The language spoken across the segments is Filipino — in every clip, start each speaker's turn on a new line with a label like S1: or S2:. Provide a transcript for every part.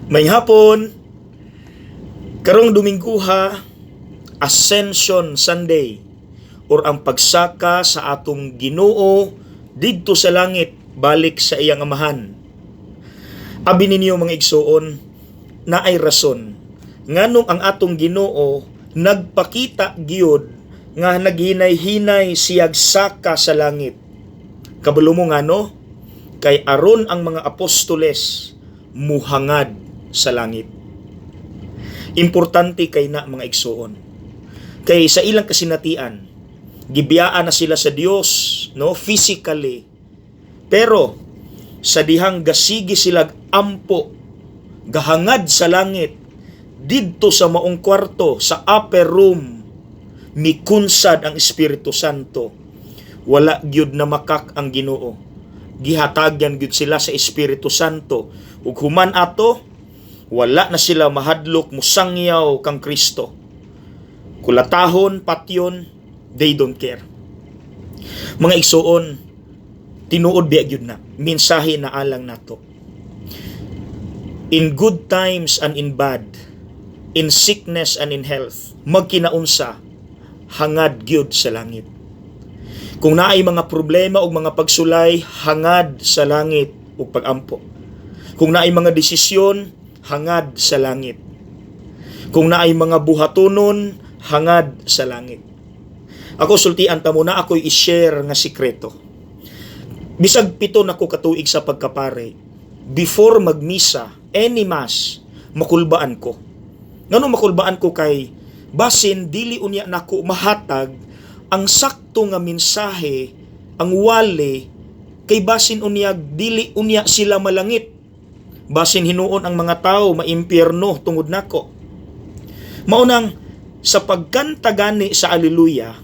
S1: May hapon, karong Domingguha, Ascension Sunday, or ang pagsaka sa atong Ginoo didto sa langit balik sa iyang amahan. Abi ninyo mga igsoon, na ay rason nganong ang atong Ginoo nagpakita gyud nga naghinay-hinay siyag saka sa langit. Kabalo mo ngano? Kay aron ang mga apostoles muhangad sa langit. Importante kay na mga igsoon. Kay sa ilang kasinatian, gibiyaan na sila sa Dios, no, physically. Pero sa dihang gasigi sila ampo, gahangad sa langit, didto sa maong kwarto, sa upper room, mikunsad ang Espiritu Santo. Wala gyud na makak ang Ginoo. Gihatagyan gyud sila sa Espiritu Santo. Ug human ato, wala na sila mahadlok musangyaw kang Kristo. Kulatahon, patyon, they don't care. Mga igsoon, tinuod biya gyud na, mensahe na alang nato. In good times and in bad, in sickness and in health, magkinaunsa, hangad gyud sa langit. Kung naay mga problema o mga pagsulay, hangad sa langit o pagampo. Kung naay mga desisyon, hangad sa langit. Kung naay mga buhatonon, hangad sa langit. Ako sultian ta muna, ako'y i-share nga sikreto. Bisag 7 nako katuig sa pagkapare, before magmisa, any mass, makulbaan ko. Ngano makulbaan ko kay basin dili unya nako mahatag ang sakto nga mensahe, ang wali, kay basin unyag dili unya sila malangit. Basin hinuon ang mga tao maimpyerno tungod nako. Maunang sa pagkanta gani sa Alleluia,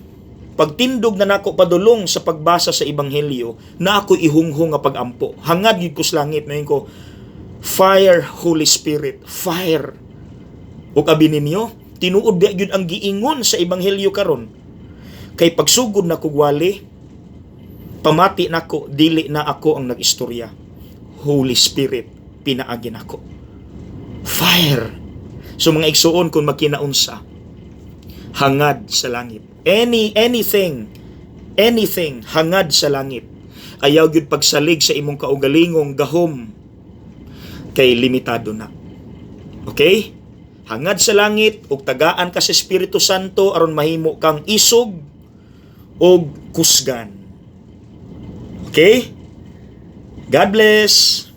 S1: pagtindog na nako padulong sa pagbasa sa ebanghelyo, na ako ihunghong nga pagampo. Hangad gid ko sa langit, mayon ko, fire, Holy Spirit, fire. Ug abi ninyo, tinuod ba gyud ang giingon sa ebanghelyo karon. Kay pagsugod na kog wali, pamati nako, dili na ako ang nagistorya. Holy Spirit pinaagin ako. Fire. So mga igsuon, kung makinaunsa, hangad sa langit. Anything, hangad sa langit. Ayaw gyud pagsalig sa imong kaugalingong gahom, kay limitado na. Okay? Hangad sa langit, ug tagaan ka sa Espiritu Santo aron mahimo kang isog o kusgan. Okay? God bless.